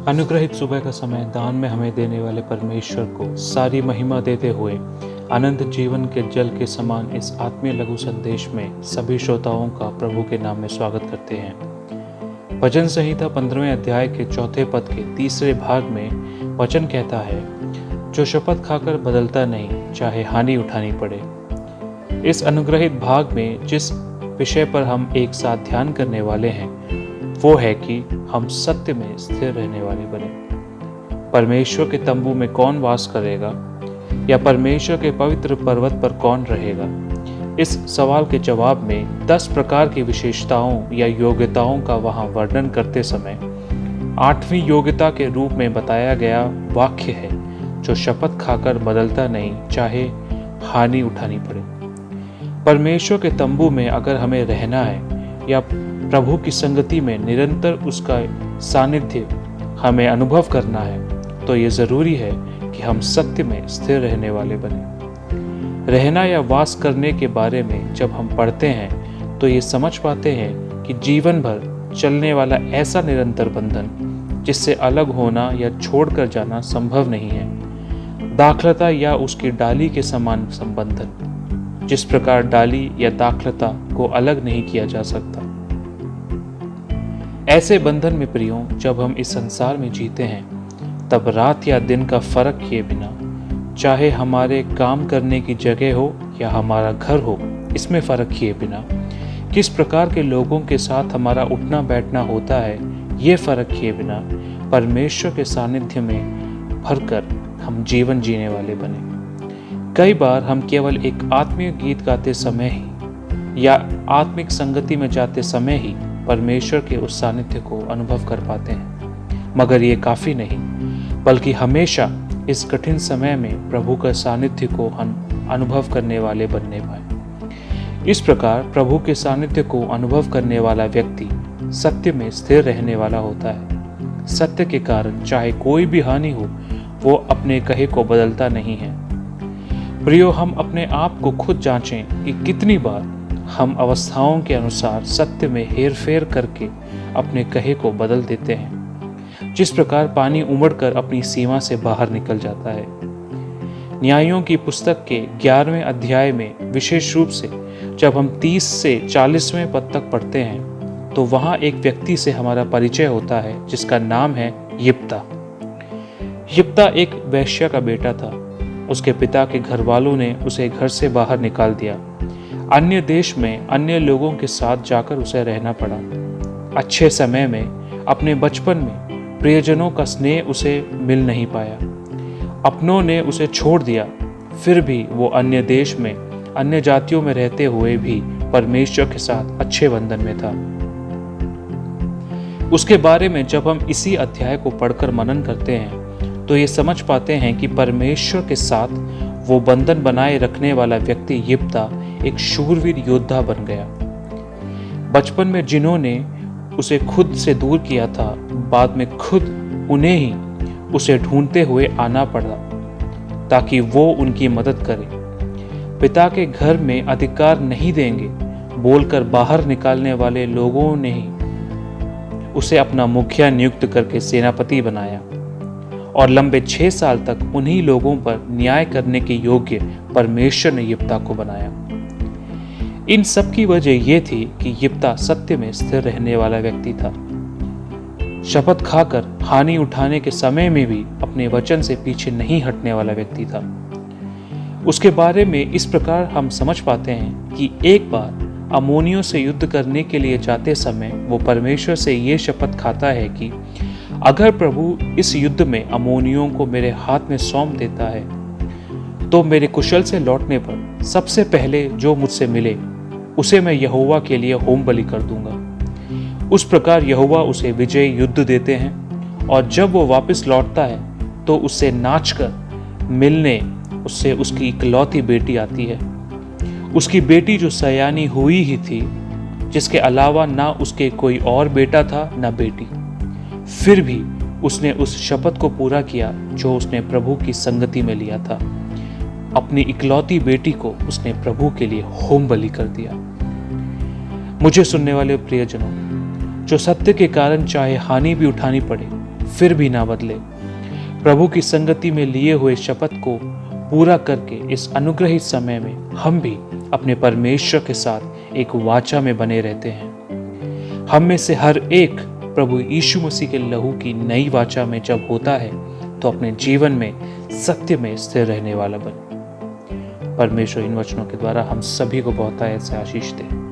अनुग्रहित सुबह का समय दान में हमें देने वाले परमेश्वर को सारी महिमा देते हुए अनंत जीवन के जल के समान इस आत्मीय लघु संदेश में सभी श्रोताओं का प्रभु के नाम में स्वागत करते हैं। भजन संहिता 15वें अध्याय के चौथे पद के तीसरे भाग में वचन कहता है, जो शपथ खाकर बदलता नहीं, चाहे हानि उठानी पड़े। इस अनुग्रहित भाग में जिस विषय पर हम एक साथ ध्यान करने वाले हैं वो है कि हम सत्य में स्थिर रहने वाले बने। परमेश्वर के तंबू में कौन वास करेगा या परमेश्वर के पवित्र पर्वत पर कौन रहेगा? इस सवाल के जवाब में 10 प्रकार की विशेषताओं या योग्यताओं का वहां वर्णन करते समय 8वीं योग्यता के रूप में बताया गया वाक्य है, जो शपथ खाकर बदलता नहीं, चाहे हानि उठानी पड़े। परमेश्वर के तंबू में अगर हमें रहना है या प्रभु की संगति में निरंतर उसका सानिध्य हमें अनुभव करना है, तो ये जरूरी है कि हम सत्य में स्थिर रहने वाले बने। रहना या वास करने के बारे में जब हम पढ़ते हैं तो ये समझ पाते हैं कि जीवन भर चलने वाला ऐसा निरंतर बंधन जिससे अलग होना या छोड़कर जाना संभव नहीं है। दाखलता या उसकी डाली के समान संबंधन, जिस प्रकार डाली या दाखलता को अलग नहीं किया जा सकता। ऐसे बंधन में प्रियों, जब हम इस संसार में जीते हैं तब रात या दिन का फर्क किए बिना, चाहे हमारे काम करने की जगह हो या हमारा घर हो, इसमें फर्क किए बिना किस प्रकार के लोगों के साथ हमारा उठना बैठना होता है, ये फर्क किए बिना परमेश्वर के सानिध्य में भरकर हम जीवन जीने वाले बने। कई बार हम केवल एक आत्मीय गीत गाते समय ही या आत्मिक संगति में जाते समय ही परमेश्वर के उस सानिध्य को अनुभव कर पाते हैं, मगर ये काफी नहीं, बल्कि हमेशा इस कठिन समय में प्रभु का सानिध्य को हम अनुभव करने वाले बनने पाए। इस प्रकार प्रभु के सानिध्य को अनुभव करने वाला व्यक्ति सत्य में स्थिर रहने वाला होता है। सत्य के कारण चाहे कोई भी हानि हो, वो अपने कहे को बदलता नहीं है। प्रियो, हम अपने आप को खुद जांचें कि कितनी बार हम अवस्थाओं के अनुसार सत्य में हेरफेर करके अपने कहे को बदल देते हैं, जिस प्रकार पानी उमड़कर अपनी सीमा से बाहर निकल जाता है। न्यायों की पुस्तक के 11वें अध्याय में विशेष रूप से जब हम 30 से 40वें पद तक पढ़ते हैं तो वहां एक व्यक्ति से हमारा परिचय होता है जिसका नाम है यिप्ता। यिप्ता एक वैश्या का बेटा था। उसके पिता के घर वालों ने उसे घर से बाहर निकाल दिया। अन्य देश में अन्य लोगों के साथ जाकर उसे रहना पड़ा। अच्छे समय में, अपने बचपन में प्रियजनों का स्नेह उसे मिल नहीं पाया। अपनों ने उसे छोड़ दिया। फिर भी वो अन्य देश में, अन्य जातियों में रहते हुए भी परमेश्वर के साथ अच्छे बंधन में था। उसके बारे में जब हम इसी अध्याय को पढ़कर मनन करते हैं तो ये समझ पाते हैं कि परमेश्वर के साथ वो बंधन बनाए रखने वाला व्यक्ति यिप्ता एक शूरवीर योद्धा बन गया। बचपन में जिन्होंने उसे खुद से दूर किया था, बाद में खुद उन्हें ही उसे ढूंढते हुए आना पड़ा ताकि वो उनकी मदद करे। पिता के घर में अधिकार नहीं देंगे बोलकर बाहर निकालने वाले लोगों ने ही उसे अपना मुखिया नियुक्त करके सेनापति बनाया और लंबे 6 साल तक उन्हीं लोगों पर न्याय करने के योग्य परमेश्वर ने यिप्ता को बनाया। इन सब की वजह यह थी कि यिप्ता सत्य में स्थिर रहने वाला व्यक्ति था। शपथ खाकर हानि उठाने के समय में भी अपने वचन से पीछे नहीं हटने वाला व्यक्ति था। उसके बारे में इस प्रकार हम समझ पाते हैं कि एक बार अम्मोनियों से युद्ध करने के लिए जाते समय वो परमेश्वर से ये शपथ खाता है कि अगर प्रभु इस युद्ध में अम्मोनियों को मेरे हाथ में सौंप देता है तो मेरे कुशल से लौटने पर सबसे पहले जो मुझसे मिले उसे मैं यहोवा के लिए होम बलि कर दूंगा। उस प्रकार यहोवा उसे विजय युद्ध देते हैं और जब वो वापस लौटता है तो उससे नाचकर मिलने उससे उसकी इकलौती बेटी आती है। उसकी बेटी जो सयानी हुई ही थी, जिसके अलावा ना उसके कोई और बेटा था ना बेटी। फिर भी उसने उस शपथ को पूरा किया जो उसने प्रभु की संगति में लिया था। अपनी इकलौती बेटी को उसने प्रभु के लिए होम बलि कर दिया। मुझे सुनने वाले प्रियजनों, जो सत्य के कारण चाहे हानि भी उठानी पड़े, फिर भी ना बदले। प्रभु की संगति में लिए हुए शपथ को पूरा करके इस अनुग्रहित समय में हम भी अपने परमेश्वर के साथ एक वाचा में बने रहते हैं। हम में से हर एक प्रभु यीशु मसीह के लहू की नई वाचा में जब होता है तो अपने जीवन में सत्य में स्थिर रहने वाला बने। परमेश्वर इन वचनों के द्वारा हम सभी को बहुतायत से आशीष दे।